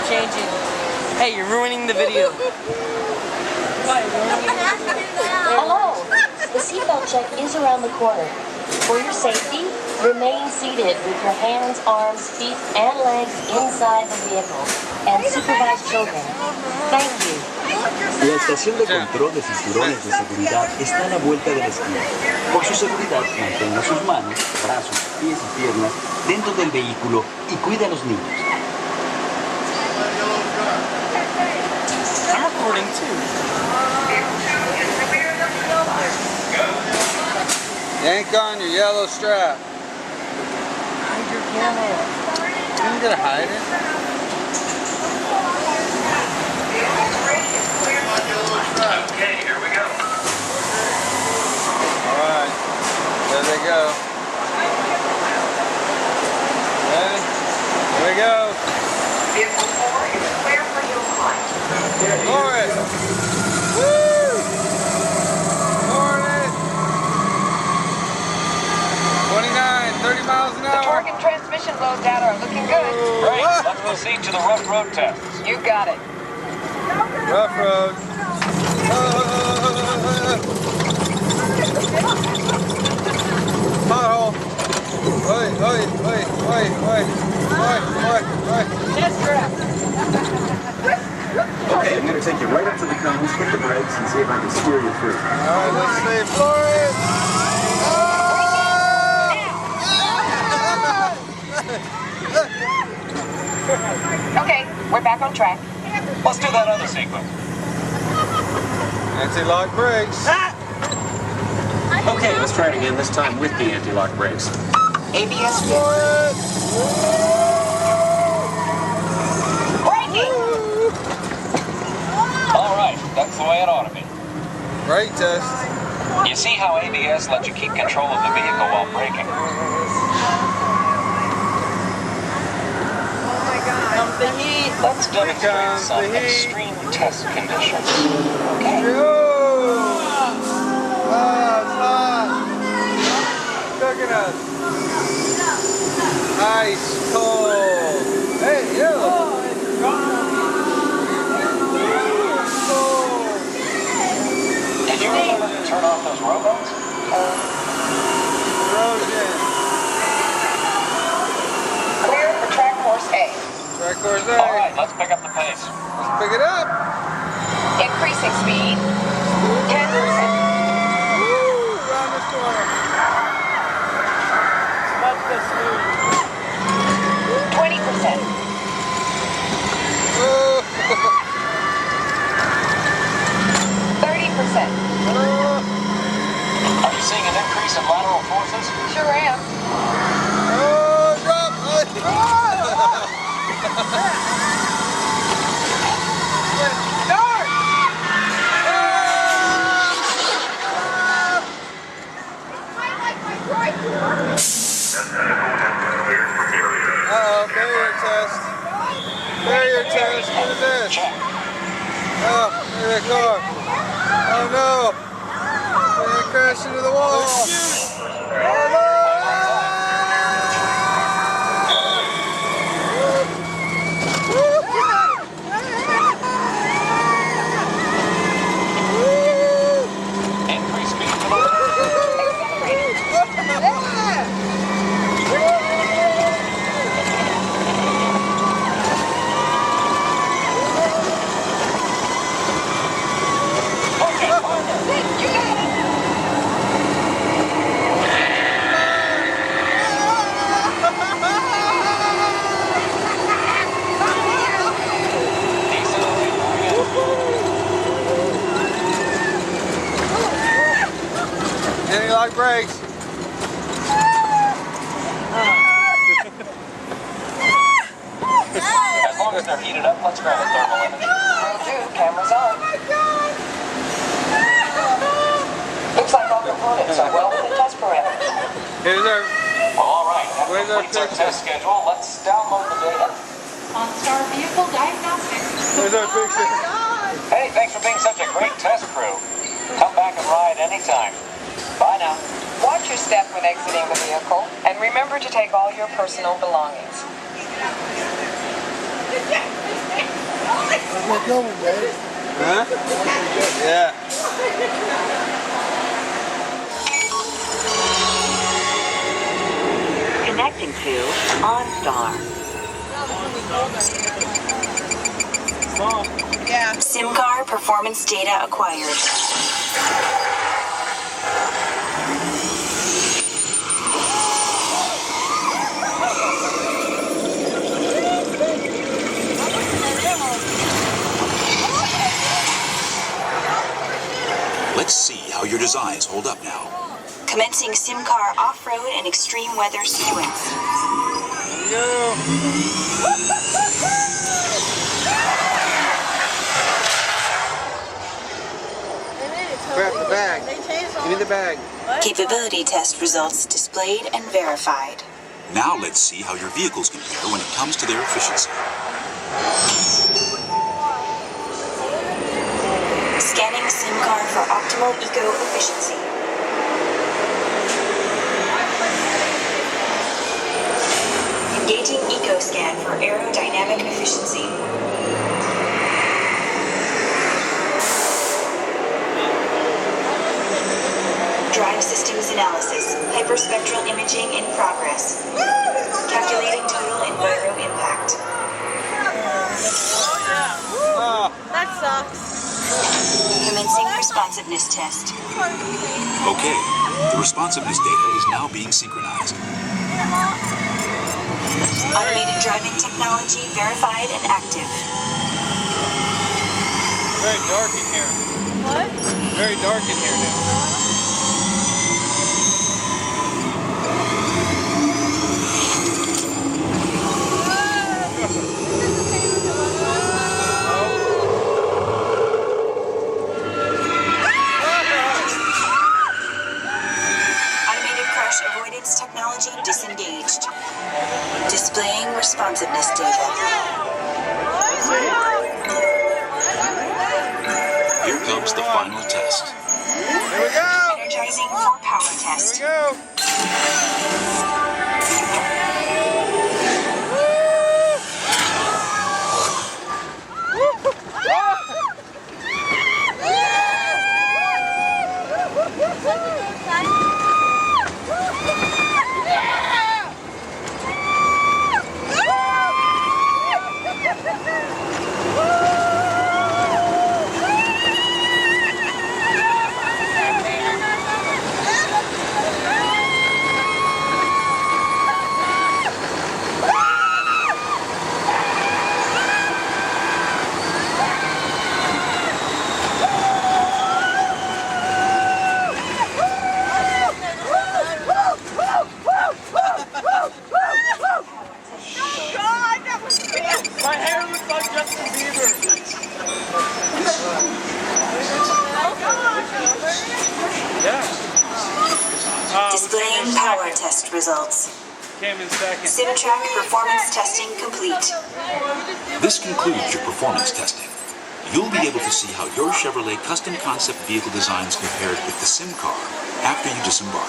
changing. Hey, you're ruining the video. Hello. The seatbelt check is around the corner. For your safety, remain seated with your hands, arms, feet, and legs inside the vehicle and supervise children. Thank you. La estación de control de cinturones de seguridad está a la vuelta de la esquina. Por su seguridad, mantenga sus manos, brazos, pies y piernas dentro del vehículo y cuide a los niños. I'm recording too. Yank on your yellow strap. Hide your camera. I'm gonna hide it. Okay, here we go. Alright, there they go. Ready? Here we go. Vehicle 4 is clear for you to climb. Lower it. Woo! Lower it. 29, 30 miles an The hour. torque and transmission load data are looking good. Great, let's proceed to the rough road tests. You got it. Rough road. Pothole. Oi, oi, oi, oi, oi, oi, oi, oi. Yes, trap. Okay, I'm going to take you right up to the cones, hit the brakes, and see if I can steer you through. Alright, let's see. Floor it. Okay, we're back on track. Let's do that other sequence. Anti-lock brakes. Okay, let's try it again, this time with the anti-lock brakes. ABS Floor it. braking. All right, that's the way it ought to be. Brake test. You see how ABS lets you keep control of the vehicle while braking? Comes the heat. Let's demonstrate comes some the heat. extreme test conditions. Okay. Oh, it's hot. Cooking us. Ice cold. Hey, you. Did you remember to turn off those robots? Erosion. Clear for track course A. Track course A. All right, let's pick up the pace. Let's pick it up. Increasing speed. 10%. Woo, around this corner. Watch the smooth. 20%. Oh. 30%. Are you seeing an increase in lateral forces? Sure am. Oh, drop. Start. Uh-oh, barrier test. Barrier test. What is this? Check. Oh, there's a car. Oh no. We're gonna crash into the wall. Oh no. Increase speed to the left. Okay, You got it. Anti-lock brakes. As long as they're heated up, let's grab a thermal image. Will do. Camera's on. Looks like all components are well within test parameters. Here's our. Well, all right, that Where's our completes our picture? test schedule. Let's download the data. OnStar Vehicle Diagnostics. Here's our picture. Hey, thanks for being such a great test crew. Come back and ride anytime. Bye now. Watch your step when exiting the vehicle, and remember to take all your personal belongings. We're going, Dave. Huh? Yeah. Connecting to OnStar. SIM car performance data acquired. Let's see how your designs hold up now. Commencing SIM car off-road and extreme weather sequence. Grab the bag. Give me the bag. Capability test results displayed and verified. Now let's see how your vehicles compare when it comes to their efficiency. Scanning SIM car for optimal eco-efficiency. Engaging EcoScan for aerodynamic efficiency. Drive systems analysis. Hyperspectral imaging in progress. Calculating total enviro impact. That sucks. Commencing responsiveness test. Okay, the responsiveness data is now being synchronized. Automated driving technology verified and active. Very dark in here. What? Very dark in here now. Automated crash avoidance technology disengaged. Displaying responsiveness data. Here comes the final test. Here we go. Energizing for power test. Here we go. My hair looks like Justin Bieber. Displaying power test results. Came in second. SimTrack performance testing complete. This concludes your performance testing. You'll be able to see how your Chevrolet custom concept vehicle designs compared with the SIM car after you disembark.